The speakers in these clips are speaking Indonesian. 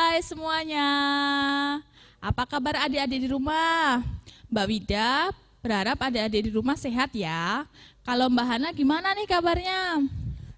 Hai semuanya, apa kabar adik-adik di rumah? Mbak Wida berharap adik-adik di rumah sehat ya. Kalau Mbak Hana gimana nih kabarnya?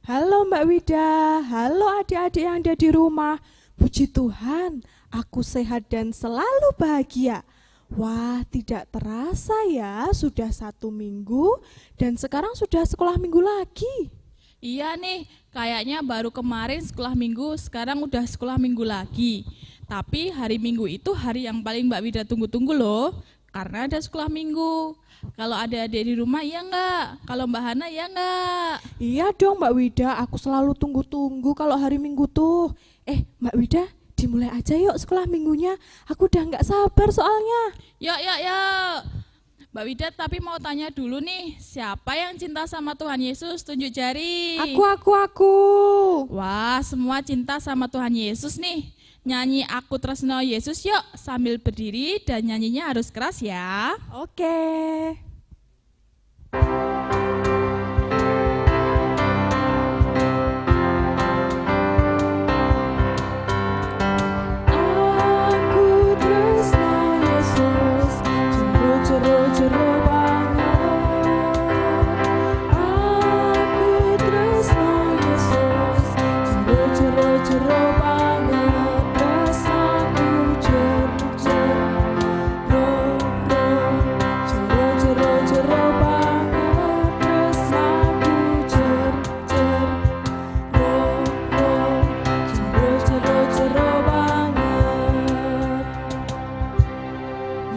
Halo Mbak Wida, halo adik-adik yang ada di rumah. Puji Tuhan, aku sehat dan selalu bahagia. Wah, tidak terasa ya, sudah 1 minggu dan sekarang sudah sekolah minggu lagi. Iya nih, kayaknya baru kemarin sekolah minggu, sekarang udah sekolah minggu lagi. Tapi hari Minggu itu hari yang paling Mbak Wida tunggu-tunggu loh, karena ada sekolah minggu. Kalau ada adik di rumah iya enggak? Kalau Mbak Hana iya enggak? Iya dong Mbak Wida, aku selalu tunggu-tunggu kalau hari Minggu tuh. Mbak Wida, dimulai aja yuk sekolah minggunya. Aku udah nggak sabar soalnya. Yuk. Mbak Wida tapi mau tanya dulu nih, siapa yang cinta sama Tuhan Yesus? Tunjuk jari. Aku. Wah, semua cinta sama Tuhan Yesus nih. Nyanyi Aku Tresno Yesus yuk, sambil berdiri dan nyanyinya harus keras ya. Oke. Aku tresno Yesus, jero banget. Aku tresno Yesus, jero banget. Tresnaku jero banget. Tresnaku jero banget.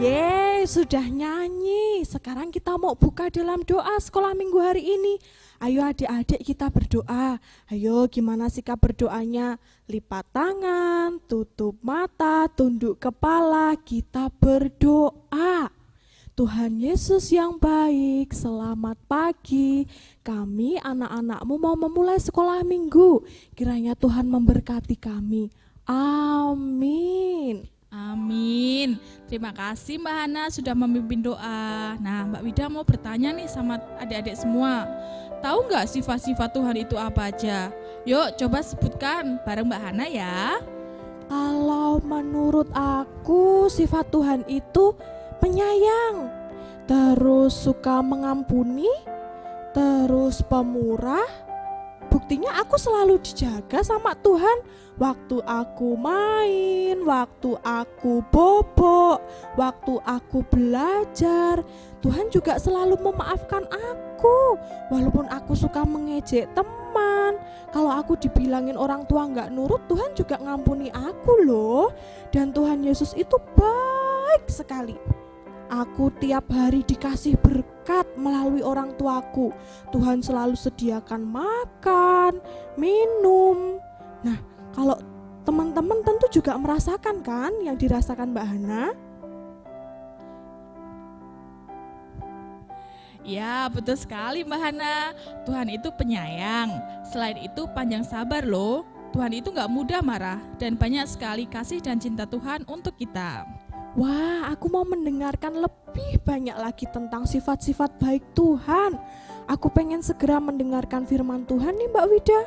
Yeay, sudah nyanyi. Sekarang kita mau buka dalam doa sekolah minggu hari ini. Ayo adik-adik kita berdoa. Ayo gimana sikap berdoanya? Lipat tangan, tutup mata, tunduk kepala, kita berdoa. Tuhan Yesus yang baik, selamat pagi. Kami anak-anakmu mau memulai sekolah minggu. Kiranya Tuhan memberkati kami. Amin. Amin. Terima kasih Mbak Hana sudah memimpin doa. Nah, Mbak Wida mau bertanya nih sama adik-adik semua. Tahu nggak sifat-sifat Tuhan itu apa aja? Yuk coba sebutkan bareng Mbak Hana ya. Kalau menurut aku sifat Tuhan itu penyayang, terus suka mengampuni, terus pemurah. Buktinya aku selalu dijaga sama Tuhan. Waktu aku main, waktu aku bobok, waktu aku belajar, Tuhan juga selalu memaafkan aku. Walaupun aku suka mengejek teman, kalau aku dibilangin orang tua nggak nurut, Tuhan juga ngampuni aku loh. Dan Tuhan Yesus itu baik sekali. Aku tiap hari dikasih berkat melalui orang tuaku. Tuhan selalu sediakan makan, minum. Nah, kalau teman-teman tentu juga merasakan kan yang dirasakan Mbak Hana? Ya, betul sekali Mbak Hana. Tuhan itu penyayang. Selain itu panjang sabar loh. Tuhan itu nggak mudah marah dan banyak sekali kasih dan cinta Tuhan untuk kita. Wah, aku mau mendengarkan lebih banyak lagi tentang sifat-sifat baik Tuhan. Aku pengen segera mendengarkan firman Tuhan nih Mbak Wida.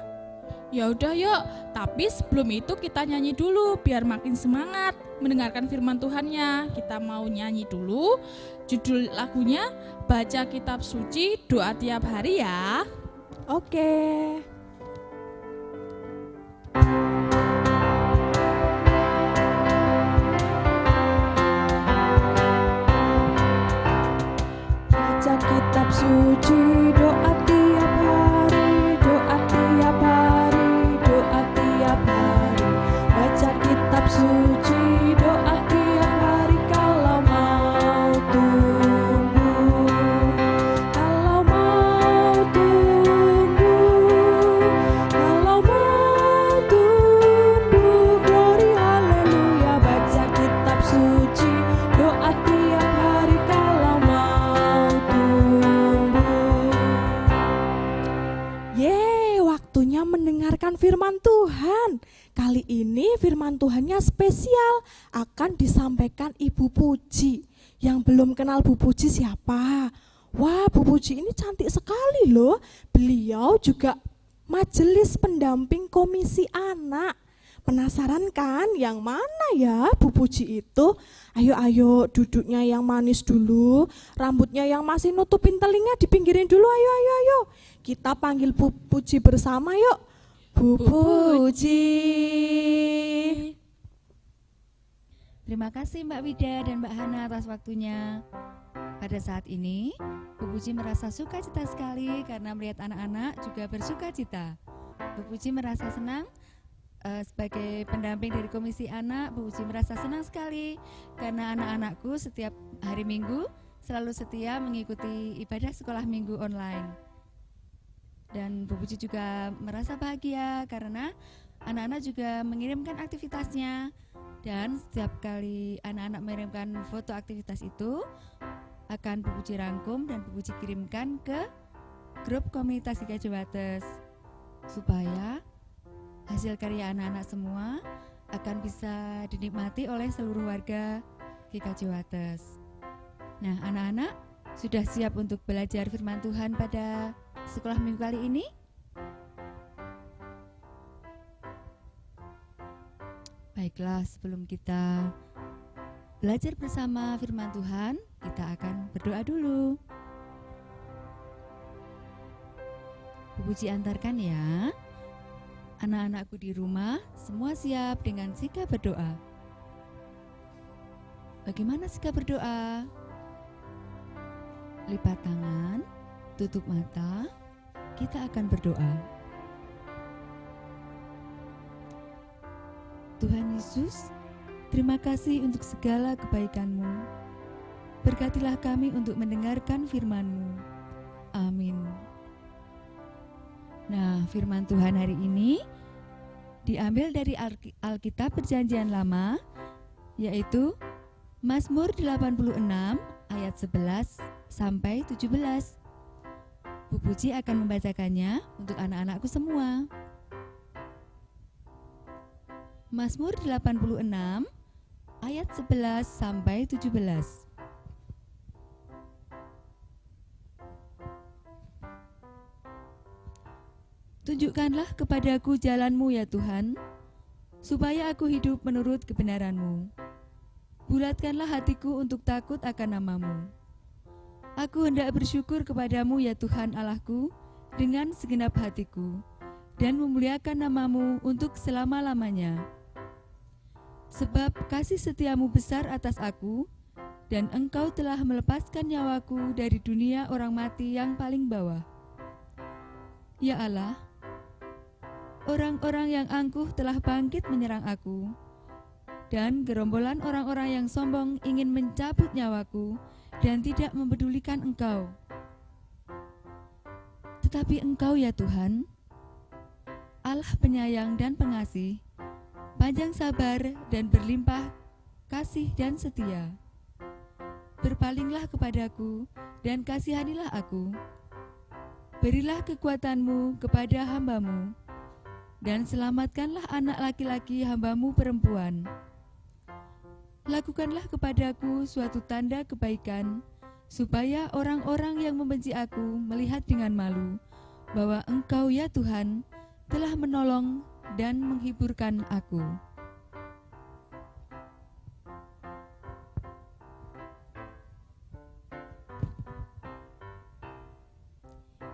Ya udah yuk, tapi sebelum itu kita nyanyi dulu biar makin semangat mendengarkan firman Tuhannya. Kita mau nyanyi dulu. Judul lagunya Baca Kitab Suci Doa Tiap Hari ya. Oke. Baca kitab suci, doa tiap hari, doa tiap hari, doa tiap hari. Baca kitab suci, doa tiap hari kalau mau tumbuh. Kalau mau tumbuh, kalau mau tumbuh, glory haleluya. Baca kitab suci, doa tiap hari kalau mau tumbuh. Yeay, waktunya mendengarkan firman Tuhan. Kali ini firman Tuhannya spesial, akan disampaikan Ibu Puji. Yang belum kenal Bu Puji siapa? Wah, Bu Puji ini cantik sekali loh. Beliau juga majelis pendamping komisi anak. Penasaran kan yang mana ya Bu Puji itu? Ayo duduknya yang manis dulu, rambutnya yang masih nutupin telinga dipinggirin dulu, ayo. Kita panggil Bu Puji bersama yuk. Bu Puji. Terima kasih Mbak Wida dan Mbak Hana atas waktunya. Pada saat ini, Bu Puji merasa sukacita sekali karena melihat anak-anak juga bersukacita. Bu Puji merasa senang sebagai pendamping dari Komisi Anak. Bu Puji merasa senang sekali karena anak-anakku setiap hari Minggu selalu setia mengikuti ibadah sekolah minggu online. Dan Bu Puji juga merasa bahagia karena anak-anak juga mengirimkan aktivitasnya. Dan setiap kali anak-anak mengirimkan foto aktivitas itu akan Bu Puji rangkum dan Bu Puji kirimkan ke grup komunitas GKJ Wates supaya hasil karya anak-anak semua akan bisa dinikmati oleh seluruh warga GKJ Wates. Nah, anak-anak sudah siap untuk belajar firman Tuhan pada sekolah minggu kali ini? Baiklah, sebelum kita belajar bersama firman Tuhan, kita akan berdoa dulu. Bu Puji antarkan ya. Anak-anakku di rumah semua siap dengan sikap berdoa. Bagaimana sikap berdoa? Lipat tangan, tutup mata, kita akan berdoa. Tuhan Yesus, terima kasih untuk segala kebaikan-Mu. Berkatilah kami untuk mendengarkan firman-Mu. Amin. Nah, firman Tuhan hari ini diambil dari Alkitab Perjanjian Lama, yaitu Mazmur 86 ayat 11 sampai 17. Bu Puji akan membacakannya untuk anak-anakku semua. Mazmur 86 ayat 11 sampai 17. Tunjukkanlah kepadaku jalan-Mu ya Tuhan, supaya aku hidup menurut kebenaran-Mu. Bulatkanlah hatiku untuk takut akan nama-Mu. Aku hendak bersyukur kepadamu ya Tuhan Allahku dengan segenap hatiku dan memuliakan nama-Mu untuk selama-lamanya. Sebab kasih setiamu besar atas aku dan Engkau telah melepaskan nyawaku dari dunia orang mati yang paling bawah. Ya Allah, orang-orang yang angkuh telah bangkit menyerang aku, dan gerombolan orang-orang yang sombong ingin mencabut nyawaku dan tidak mempedulikan Engkau. Tetapi Engkau ya Tuhan, Allah penyayang dan pengasih, panjang sabar dan berlimpah kasih dan setia. Berpalinglah kepadaku dan kasihanilah aku. Berilah kekuatan-Mu kepada hamba-Mu, dan selamatkanlah anak laki-laki hamba-Mu perempuan. Lakukanlah kepadaku suatu tanda kebaikan, supaya orang-orang yang membenci aku melihat dengan malu bahwa Engkau ya Tuhan telah menolong dan menghiburkan aku.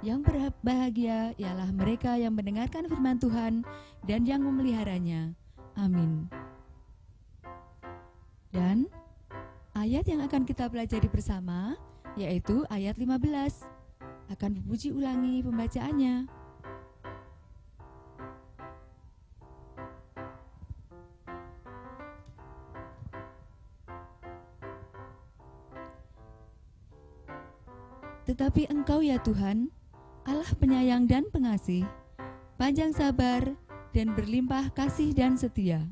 Yang berbahagia ialah mereka yang mendengarkan firman Tuhan dan yang memeliharanya. Amin. Dan ayat yang akan kita pelajari bersama yaitu ayat 15. Akan Bu Puji ulangi pembacaannya. Tetapi Engkau ya Tuhan, Allah penyayang dan pengasih, panjang sabar dan berlimpah kasih dan setia.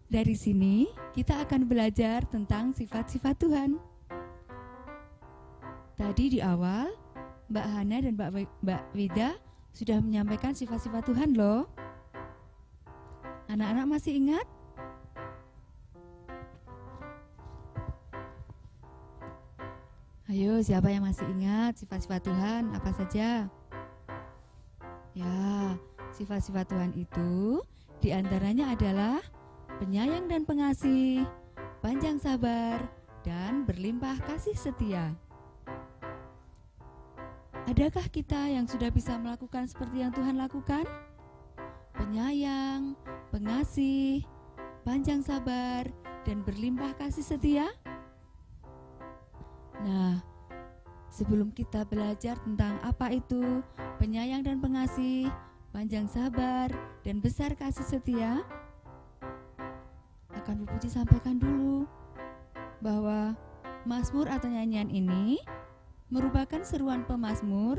Dari sini kita akan belajar tentang sifat-sifat Tuhan. Tadi di awal Mbak Hana dan Mbak Wida sudah menyampaikan sifat-sifat Tuhan loh. Anak-anak masih ingat? Ayo, siapa yang masih ingat sifat-sifat Tuhan apa saja? Ya, sifat-sifat Tuhan itu diantaranya adalah penyayang dan pengasih, panjang sabar, dan berlimpah kasih setia. Adakah kita yang sudah bisa melakukan seperti yang Tuhan lakukan? Penyayang, pengasih, panjang sabar, dan berlimpah kasih setia? Nah, sebelum kita belajar tentang apa itu penyayang dan pengasih, panjang sabar, dan besar kasih setia, akan Bu Puji sampaikan dulu bahwa Mazmur atau nyanyian ini merupakan seruan pemazmur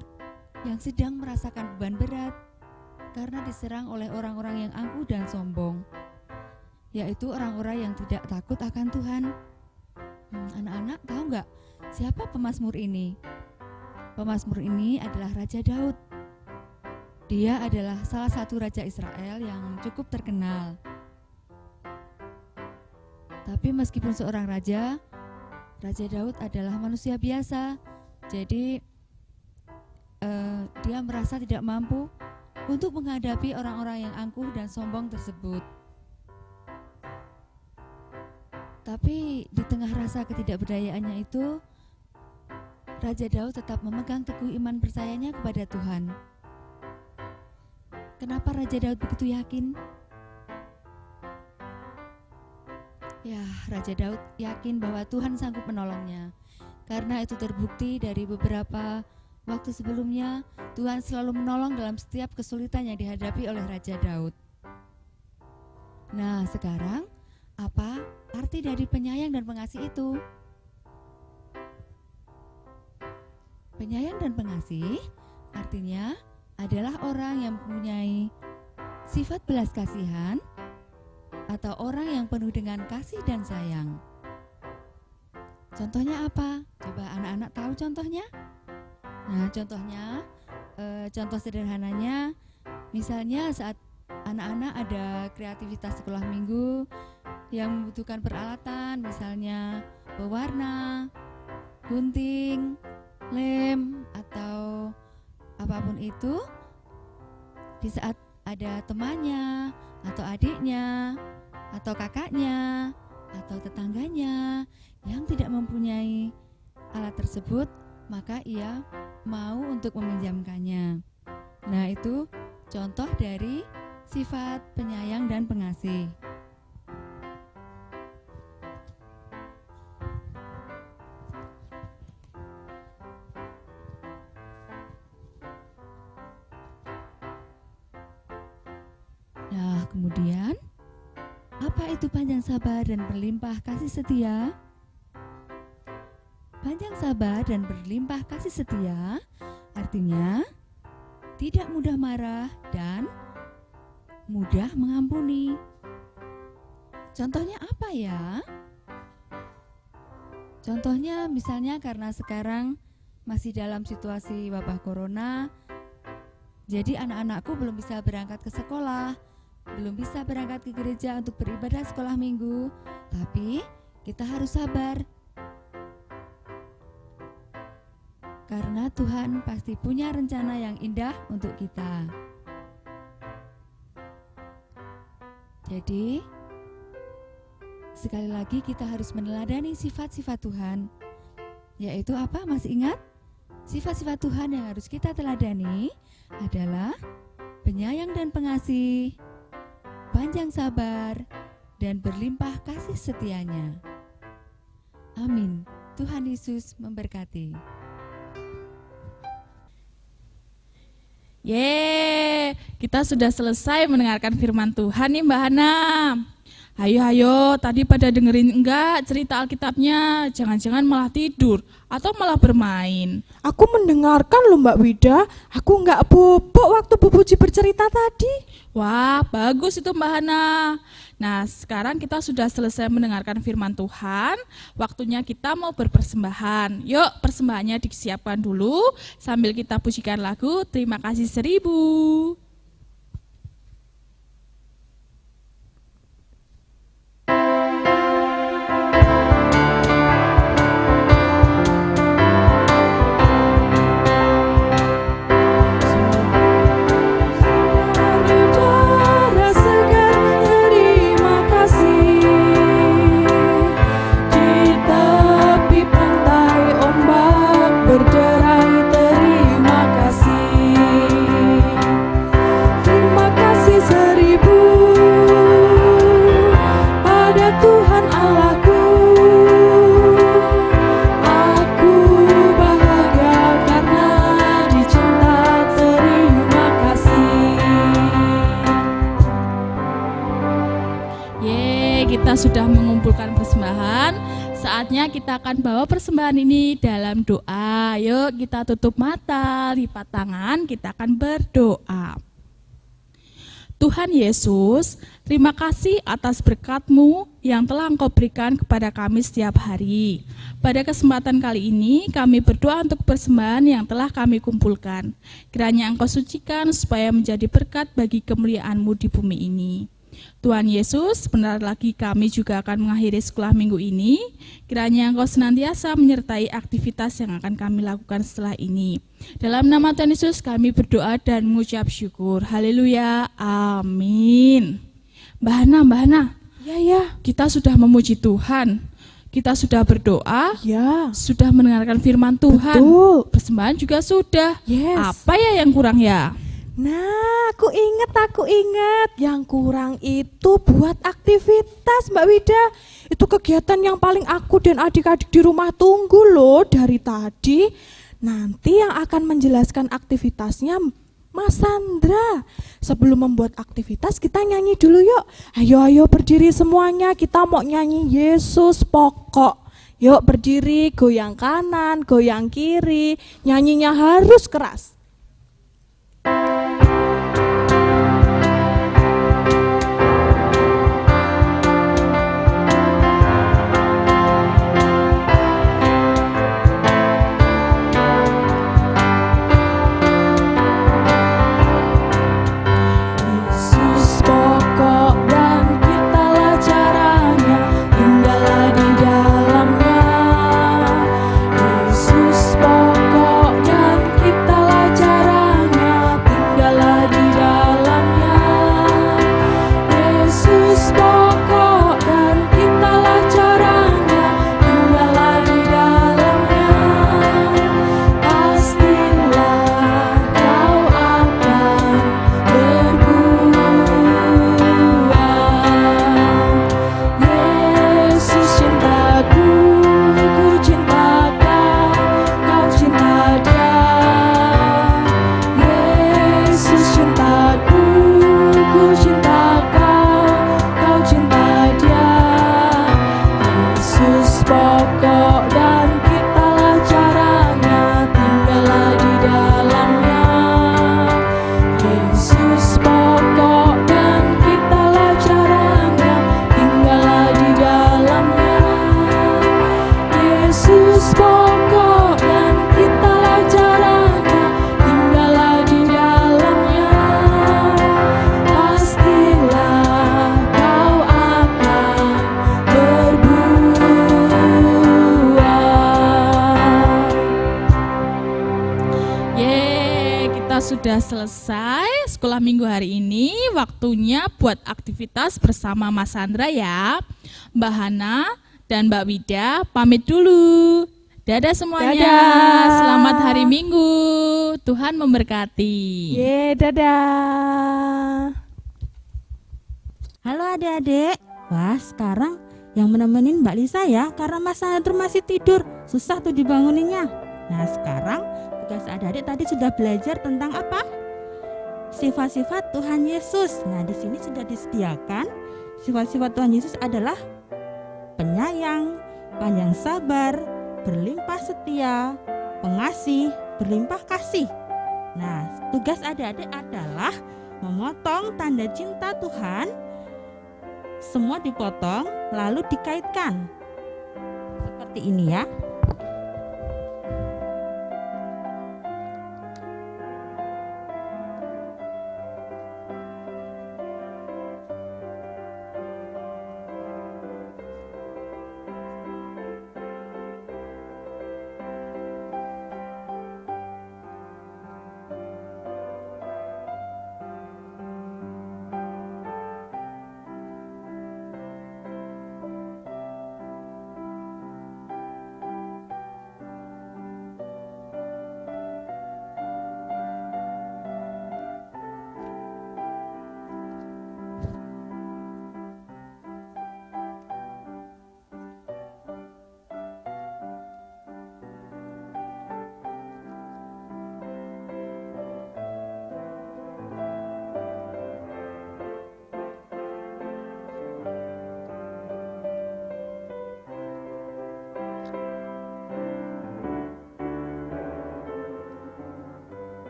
yang sedang merasakan beban berat karena diserang oleh orang-orang yang angkuh dan sombong, yaitu orang-orang yang tidak takut akan Tuhan. Anak-anak tahu nggak siapa pemazmur ini? Pemazmur ini adalah Raja Daud. Dia adalah salah satu raja Israel yang cukup terkenal. Tapi meskipun seorang raja, Raja Daud adalah manusia biasa. Jadi dia merasa tidak mampu untuk menghadapi orang-orang yang angkuh dan sombong tersebut. Tapi di tengah rasa ketidakberdayaannya itu, Raja Daud tetap memegang teguh iman percayanya kepada Tuhan. Kenapa Raja Daud begitu yakin? Ya, Raja Daud yakin bahwa Tuhan sanggup menolongnya. Karena itu terbukti dari beberapa waktu sebelumnya, Tuhan selalu menolong dalam setiap kesulitan yang dihadapi oleh Raja Daud. Nah, sekarang apa arti dari penyayang dan pengasih itu? Penyayang dan pengasih artinya adalah orang yang mempunyai sifat belas kasihan atau orang yang penuh dengan kasih dan sayang. Contohnya apa? Coba anak-anak tahu contohnya? Nah, contoh sederhananya, misalnya saat anak-anak ada kreativitas sekolah minggu yang membutuhkan peralatan, misalnya pewarna, gunting, lem, atau apapun itu, di saat ada temannya, atau adiknya, atau kakaknya, atau tetangganya yang tidak mempunyai alat tersebut, maka ia mau untuk meminjamkannya. Nah, itu contoh dari sifat penyayang dan pengasih. Nah, kemudian apa itu panjang sabar dan berlimpah kasih setia? Panjang sabar dan berlimpah kasih setia artinya tidak mudah marah dan mudah mengampuni. Contohnya apa ya? Contohnya misalnya karena sekarang masih dalam situasi wabah corona, jadi anak-anakku belum bisa berangkat ke sekolah, belum bisa berangkat ke gereja untuk beribadah sekolah minggu, tapi kita harus sabar. Karena Tuhan pasti punya rencana yang indah untuk kita. Jadi, sekali lagi kita harus meneladani sifat-sifat Tuhan. Yaitu apa? Masih ingat? Sifat-sifat Tuhan yang harus kita teladani adalah penyayang dan pengasih, panjang sabar, dan berlimpah kasih setianya. Amin. Tuhan Yesus memberkati. Kita sudah selesai mendengarkan firman Tuhan nih Mbak Hana. Ayo, tadi pada dengerin enggak cerita Alkitabnya? Jangan-jangan malah tidur atau malah bermain. Aku mendengarkan loh Mbak Wida, aku nggak bobok waktu Bu Puji bercerita tadi. Wah, bagus itu Mbak Hana. Nah, sekarang kita sudah selesai mendengarkan firman Tuhan, waktunya kita mau berpersembahan. Yuk, persembahannya disiapkan dulu sambil kita pujikan lagu Terima Kasih 1000. sudah mengumpulkan persembahan, saatnya kita akan bawa persembahan ini dalam doa. Yuk kita tutup mata, lipat tangan, kita akan berdoa. Tuhan Yesus, terima kasih atas berkat-Mu yang telah Engkau berikan kepada kami setiap hari. Pada kesempatan kali ini, kami berdoa untuk persembahan yang telah kami kumpulkan. Kiranya Engkau sucikan supaya menjadi berkat bagi kemuliaan-Mu di bumi ini. Tuhan Yesus, sebentar lagi kami juga akan mengakhiri sekolah minggu ini. Kiranya Engkau senantiasa menyertai aktivitas yang akan kami lakukan setelah ini. Dalam nama Tuhan Yesus kami berdoa dan mengucap syukur. Haleluya, amin. Mbak Hana, Ya, kita sudah memuji Tuhan. Kita sudah berdoa, ya. sudah mendengarkan firman Tuhan. Betul. Persembahan juga sudah. Yes. Apa ya yang kurang ya? Nah, aku ingat. Yang kurang itu buat aktivitas, Mbak Wida. Itu kegiatan yang paling aku dan adik-adik di rumah tunggu loh dari tadi. Nanti yang akan menjelaskan aktivitasnya Mas Sandra. Sebelum membuat aktivitas kita nyanyi dulu yuk. Ayo berdiri semuanya, kita mau nyanyi Yesus pokok. Yuk berdiri, goyang kanan, goyang kiri. Nyanyinya harus keras. Yesus pokok dan kitalah caranya, tinggallah di dalamnya. Yesus pokok dan kitalah caranya, tinggallah di dalamnya. Yesus pokok dan kitalah caranya, tinggallah di dalamnya. Pastilah kau akan Yesus cintaku, ku cinta kau, kau cinta dia. Yesus cintaku, ku cinta kau, kau cinta dia. Yesus pokok dan kitalah caranya, tinggallah di dalamnya. Yesus pokok dan kitalah caranya, tinggallah di dalamnya. Yesus pokok dan kitalah caranya, tinggallah di dalamnya. Pastilah kau akan berbuah. Kita sudah selesai sekolah minggu hari ini. Waktunya buat aktivitas bersama Mas Sandra ya. Mbak Hana dan Mbak Wida pamit dulu. Dadah semuanya. Dadah. Selamat hari Minggu. Tuhan memberkati. Dadah. Halo adik-adik. Wah, sekarang yang menemenin Mbak Lisa ya, karena Mas Sandra masih tidur. Susah tuh dibanguninnya. Nah, sekarang tugas adik-adik tadi sudah belajar tentang apa? Sifat-sifat Tuhan Yesus. Nah, di sini sudah disediakan sifat-sifat Tuhan Yesus adalah penyayang, panjang sabar, berlimpah setia, pengasih, berlimpah kasih. Nah, tugas adik-adik adalah memotong tanda cinta Tuhan. Semua dipotong lalu dikaitkan. Seperti ini ya.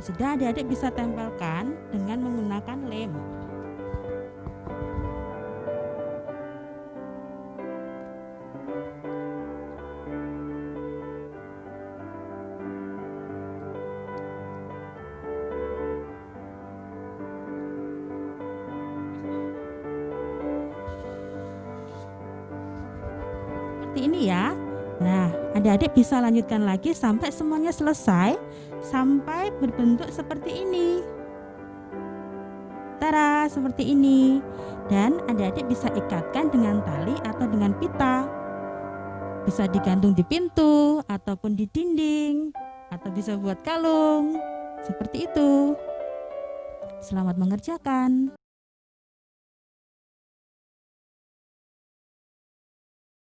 Kalau sudah, adik-adik bisa tempelkan dengan menggunakan lem. Seperti ini ya. Nah, adik-adik bisa lanjutkan lagi sampai semuanya selesai, sampai berbentuk seperti ini. Tara, seperti ini. Dan adik-adik bisa ikatkan dengan tali atau dengan pita. Bisa digantung di pintu, ataupun di dinding, atau bisa buat kalung. Seperti itu. Selamat mengerjakan.